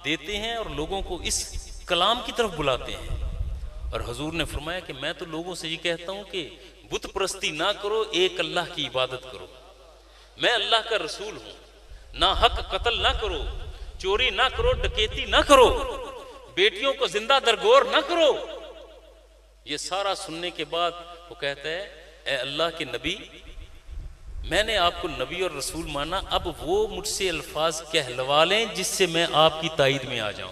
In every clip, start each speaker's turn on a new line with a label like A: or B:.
A: देते हैं और लोगों को इस कलाम की तरफ बुलाते हैं। और हुजूर ने फरमाया कि मैं तो लोगों से ये कहता हूं कि बुत परस्ती ना करो, एक अल्लाह की इबादत करो। मैं अल्लाह का रसूल हूं, ना हक कत्ल ना करो, चोरी ना करो, डकैती ना करो, बेटियों को जिंदा दरगोर ना करो। ये सारा सुनने के बाद वो कहता है, ए अल्लाह के नबी, मैंने आपको नबी और रसूल माना, अब वो मुझसे अल्फाज कहलवा लें जिससे मैं आपकी ताईद में आ जाऊं।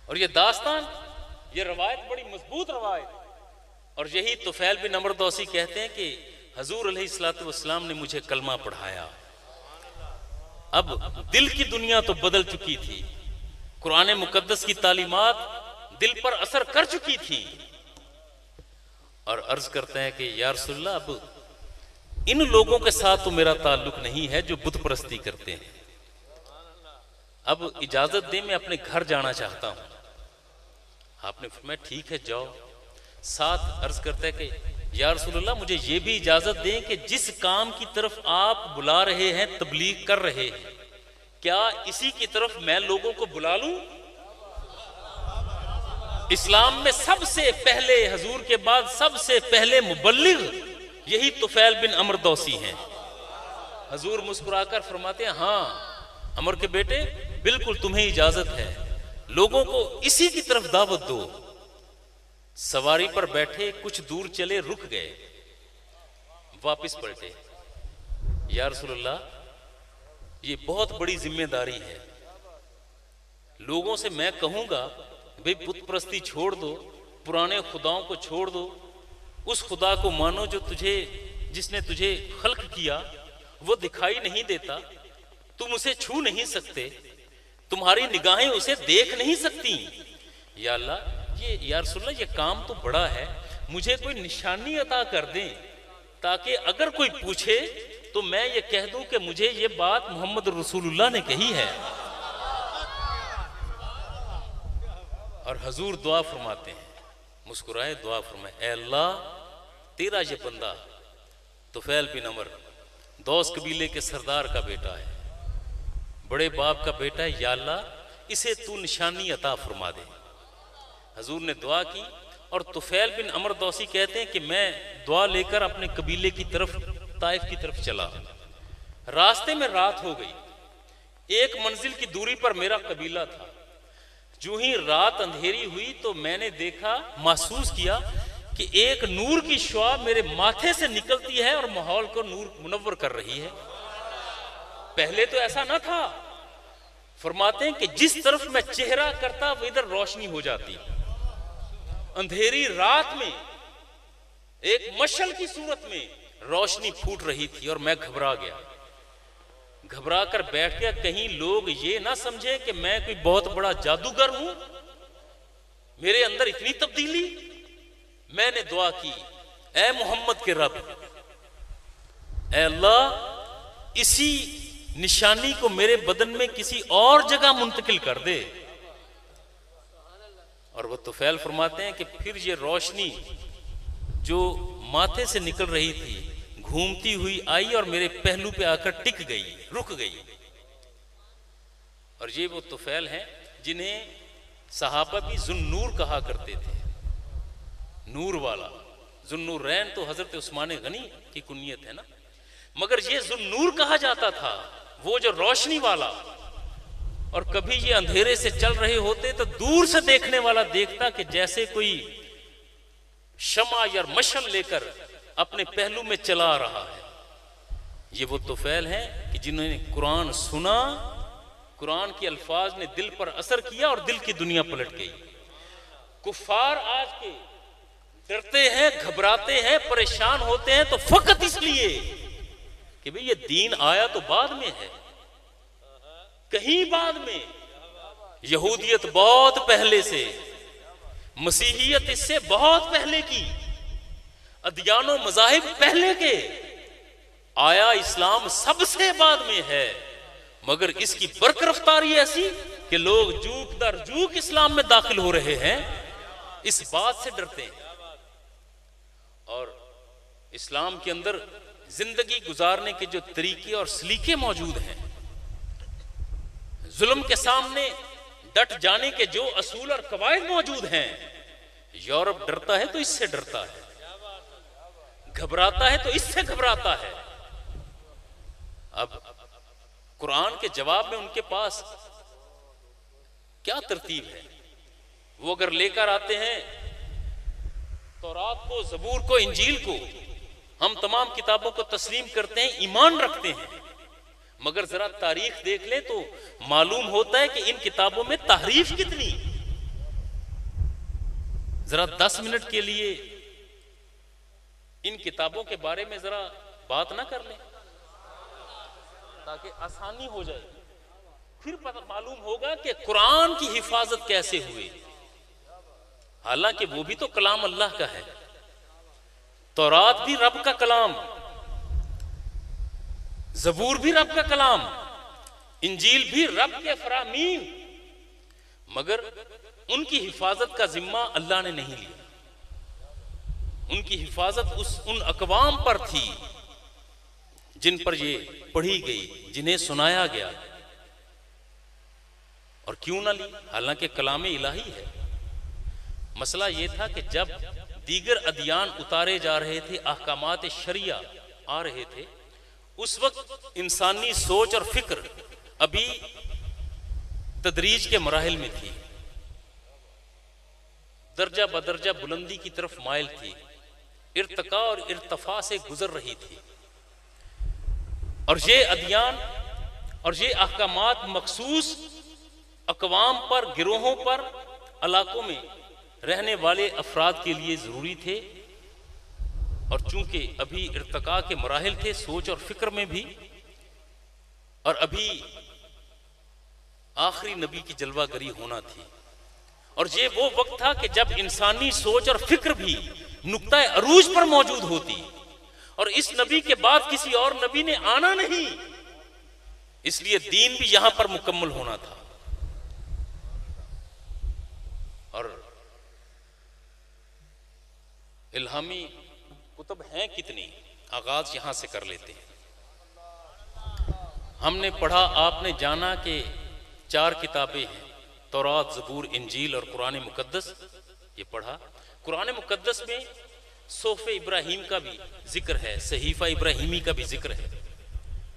A: और ये दास्तान, ये रवायत बड़ी मजबूत रवायत। और यही तुफैल बिन अमर दौसी कहते हैं कि हजूर अलैहिस्सलातु वस्सलाम ने मुझे कलमा पढ़ाया। अब दिल की दुनिया तो बदल चुकी थी, कुरान मुकद्दस की तालीमात दिल पर असर कर चुकी थी। और अर्ज करते हैं कि या रसूलल्लाह, अब इन लोगों के साथ तो मेरा ताल्लुक नहीं है जो बुत परस्ती करते हैं। अब इजाजत दे, मैं अपने घर जाना चाहता हूं। आपने फरमाया ठीक है जाओ। साथ अर्ज करता है कि या रसूलल्लाह, मुझे ये भी इजाजत दें कि जिस काम की तरफ आप बुला रहे हैं, तबलीग कर रहे हैं, क्या इसी की तरफ मैं लोगों को बुला लूं? इस्लाम में सबसे पहले, हजूर के बाद सबसे पहले मुबल्लिग यही तुफैल बिन अमर दौसी हैं। हजूर मुस्कुराकर फरमाते हैं, हाँ अमर के बेटे, बिल्कुल तुम्हें इजाजत है, लोगों को इसी की तरफ दावत दो। सवारी पर बैठे, कुछ दूर चले, रुक गए, वापस पलटे। या रसूलल्लाह, ये बहुत बड़ी जिम्मेदारी है। लोगों से मैं कहूंगा भाई बुत परस्ती छोड़ दो, पुराने खुदाओं को छोड़ दो, उस खुदा को मानो जो जिसने तुझे खल्क किया। वो दिखाई नहीं देता, तुम उसे छू नहीं सकते, तुम्हारी निगाहें उसे देख नहीं सकती। या अल्लाह, ये या रसूलल्लाह, ये काम तो बड़ा है, मुझे कोई निशानी अता कर दें ताकि अगर कोई पूछे तो मैं ये कह दूं कि मुझे ये बात मोहम्मद रसूलुल्लाह ने कही है। और हजूर दुआ फरमाते हैं, मुस्कुराए दुआ फरमाए, ऐ अल्लाह, तेरा ये बंदा तुफैल बिन अमर दौस कबीले के सरदार का बेटा है, बड़े बाप का बेटा है, या अल्लाह इसे तू निशानी अता फरमा दे। हजूर ने दुआ की और तुफैल बिन अमर दौसी कहते हैं कि मैं दुआ लेकर अपने कबीले की तरफ, ताइफ की तरफ चला। रास्ते में रात हो गई, एक मंजिल की दूरी पर मेरा कबीला था। जो ही रात अंधेरी हुई तो मैंने देखा, महसूस किया कि एक नूर की शुआ मेरे माथे से निकलती है और माहौल को नूर मुनव्वर कर रही है। पहले तो ऐसा ना था। फरमाते हैं कि जिस तरफ मैं चेहरा करता वो इधर रोशनी हो जाती। अंधेरी रात में एक मशल की सूरत में रोशनी फूट रही थी और मैं घबरा गया, घबरा कर बैठ गया, कहीं लोग ये ना समझे कि मैं कोई बहुत बड़ा जादूगर हूं, मेरे अंदर इतनी तब्दीली। मैंने दुआ की, ऐ मोहम्मद के रब, ऐ अल्लाह, इसी निशानी को मेरे बदन में किसी और जगह मुंतकिल कर दे। और वो तुफैल फरमाते हैं कि फिर ये रोशनी जो माथे से निकल रही थी घूमती हुई आई और मेरे पहलू पे आकर टिक गई, रुक गई। और ये वो तुफैल हैं जिन्हें सहाबा भी जुन्नूर कहा करते थे, नूर वाला। जुन्नूरैन तो हजरत उस्मान गनी की कुनियत है ना, मगर ये जुन्नूर कहा जाता था, वो जो रोशनी वाला। और कभी ये अंधेरे से चल रहे होते तो दूर से देखने वाला देखता कि जैसे कोई शमा या मशल लेकर अपने पहलू में चला रहा है। ये वो तुफैल हैं कि जिन्होंने कुरान सुना, कुरान के अल्फाज ने दिल पर असर किया और दिल की दुनिया पलट गई। कुफार आज के डरते हैं, घबराते हैं, परेशान होते हैं तो फकत इसलिए कि भाई ये दीन आया तो बाद में है, कहीं बाद में। यहूदियत बहुत पहले से, मसीहियत इससे बहुत पहले की, अदियानो मज़ाहिब पहले के, आया इस्लाम सबसे बाद में है। मगर इसकी बरकरफ्तारी ऐसी कि लोग जूक दर जूक इस्लाम में दाखिल हो रहे हैं, इस बात से डरते हैं। और इस्लाम के अंदर जिंदगी गुजारने के जो तरीके और सलीके मौजूद हैं, जुल्म के सामने डट जाने के जो असूल और कवायद मौजूद हैं, यूरोप डरता है तो इससे डरता है, घबराता है तो इससे घबराता है। अब कुरान के जवाब में उनके पास क्या तरतीब है? वो अगर लेकर आते हैं तौरात को, ज़बूर को, इंजील को, हम तमाम किताबों को तस्लीम करते हैं, ईमान रखते हैं, मगर जरा तारीख देख ले तो मालूम होता है कि इन किताबों में तहरीफ कितनी। जरा 10 मिनट के लिए इन किताबों के बारे में जरा बात ना कर लें ताकि आसानी हो जाए, फिर पता मालूम होगा कि कुरान की हिफाजत कैसे हुई। हालांकि वो भी तो कलाम अल्लाह का है, तौरात भी रब का कलाम, ज़बूर भी रब का कलाम, इंजील भी रब के फरामीन, मगर उनकी हिफाजत का जिम्मा अल्लाह ने नहीं लिया। उनकी हिफाजत उन अकवाम पर थी जिन पर ये पढ़ी गई, जिन्हें सुनाया गया, और क्यों ना ली, हालांकि कलाम इलाही है। मसला ये था कि जब दीगर अदियान उतारे जा रहे थे, अहकामात शरिया आ रहे थे, उस वक्त इंसानी सोच और फिक्र अभी तदरीज के मराहिल में थी, दर्जा बदर्जा बुलंदी की तरफ माइल थी, इर्तका और इर्तफा से गुजर रही थी। और ये अदियान और ये अहकामात मखसूस अकवाम पर, गिरोहों पर, इलाकों में रहने वाले अफराद के लिए जरूरी थे। और चूंकि अभी इर्तका के मराहिल थे सोच और फिक्र में भी, और अभी आखिरी नबी की जलवागरी होना थी, और ये वो वक्त था कि जब इंसानी सोच और फिक्र भी नुक्ता अरूज पर मौजूद होती, और इस नबी के बाद किसी और नबी ने आना नहीं, इसलिए दीन भी यहां पर मुकम्मल होना था। और इल्हामी कुतुब हैं कितनी, आगाज यहां से कर लेते हैं। हमने पढ़ा, आपने जाना कि 4 किताबें हैं, तौरात, ज़बूर, इंजील और कुरान मुकद्दस। ये पढ़ा। कुरान मुकद्दस में सोफ़े इब्राहिम का भी जिक्र है, सहीफ़ा इब्राहिमी का भी जिक्र है,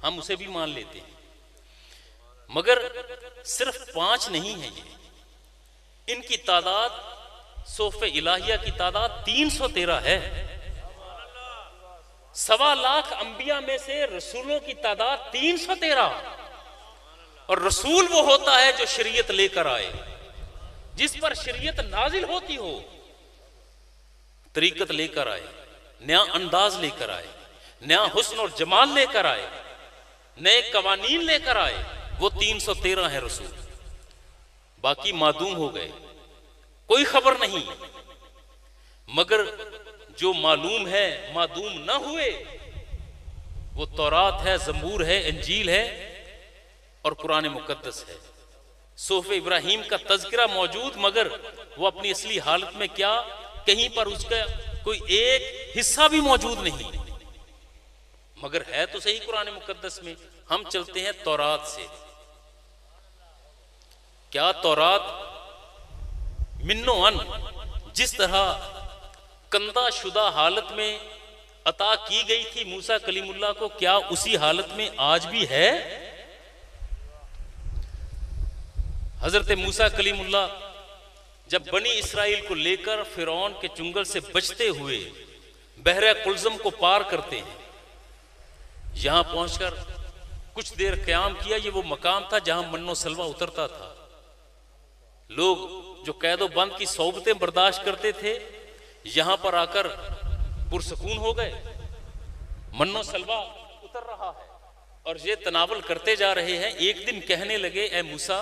A: हम उसे भी मान लेते हैं, मगर सिर्फ 5 नहीं है ये, इनकी तादाद, सोफ़े इलाहिया की तादाद 313 है। 1.25 लाख अंबिया में से रसूलों की तादाद 313। और रसूल वो होता है जो शरीयत लेकर आए, जिस पर शरीयत नाजिल होती हो, तरीकत लेकर आए, नया अंदाज लेकर आए, नया हुस्न और जमाल लेकर आए, नए कवानीन लेकर आए, वो 313 है रसूल। बाकी मादूम हो गए, कोई खबर नहीं। मगर जो मालूम है, मादूम ना हुए, वो तौरात है, ज़बूर है, इंजील है और कुरान मुकद्दस है। सोफ़े इब्राहिम का तज़किरा मौजूद, मगर वो अपनी असली हालत में क्या, कहीं पर उसका कोई एक हिस्सा भी मौजूद नहीं, मगर है तो सही कुरान मुकद्दस में। हम चलते हैं तौरात से। क्या तौरात मिन्नो अन जिस तरह कंदा शुदा हालत में अता की गई थी मूसा कलीमुल्लाह को, क्या उसी हालत में आज भी है? हजरत मूसा कलीमुल्लाह जब बनी इस्राइल को लेकर फिरौन के चुंगल से बचते हुए बहरे कुलज़म को पार करते हैं, यहां पहुंचकर कुछ देर क़याम किया। ये वो मकाम था जहां मन्नो सलवा उतरता था। लोग जो कैदो बंद की सोबतें बर्दाश्त करते थे, यहां पर आकर पुरसकून हो गए। मन्नो सलवा उतर रहा है और ये तनावल करते जा रहे हैं। एक दिन कहने लगे, ए मूसा,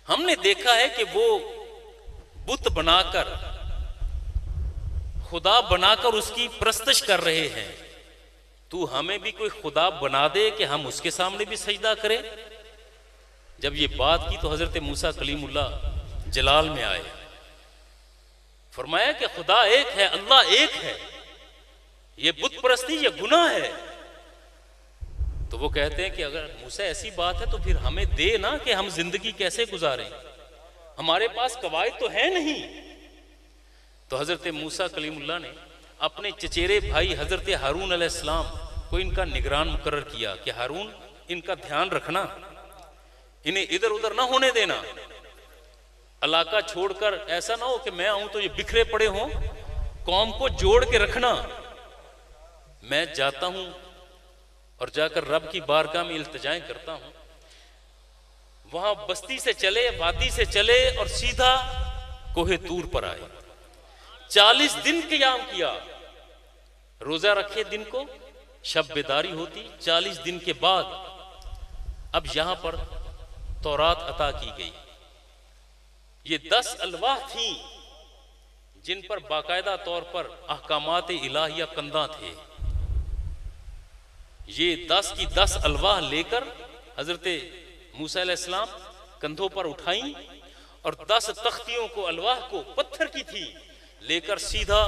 A: हमने देखा है कि वो बुत बनाकर, खुदा बनाकर उसकी परस्तिश कर रहे हैं, तू हमें भी कोई खुदा बना दे कि हम उसके सामने भी सजदा करें। जब ये बात की तो हजरत मूसा कलीमुल्लाह जलाल में आए, फरमाया कि खुदा एक है, अल्लाह एक है, ये बुत परस्ती ये गुनाह है। तो वो कहते हैं कि अगर मूसा ऐसी बात है तो फिर हमें दे ना कि हम जिंदगी कैसे गुजारें, हमारे पास कवायद तो है नहीं। तो हजरत मूसा कलीमुल्लाह ने अपने चचेरे भाई हजरत हारून अलैहिस्सलाम को इनका निगरान मुकर्रर किया कि हारून इनका ध्यान रखना, इन्हें इधर उधर ना होने देना, इलाका छोड़कर ऐसा ना हो कि मैं आऊं तो ये बिखरे पड़े हों, कौम को जोड़ के रखना। मैं जाता हूं और जाकर रब की बारगाह में इल्तिजाएं करता हूं। वहां बस्ती से चले, वादी से चले और सीधा कोहे तूर पर आए। 40 दिन क़याम किया, रोजा रखे दिन को, शब बेदारी होती। 40 दिन के बाद अब यहां पर तौरात अता की गई। ये 10 अलवाह थी जिन पर बाकायदा तौर पर अहकामात इलाहिया कंधा थे। ये 10 की 10 अलवाह लेकर हजरत मूसा अलैहिस्सलाम कंधों पर उठाई और 10 तख्तियों को, अलवाह को, पत्थर की थी, लेकर सीधा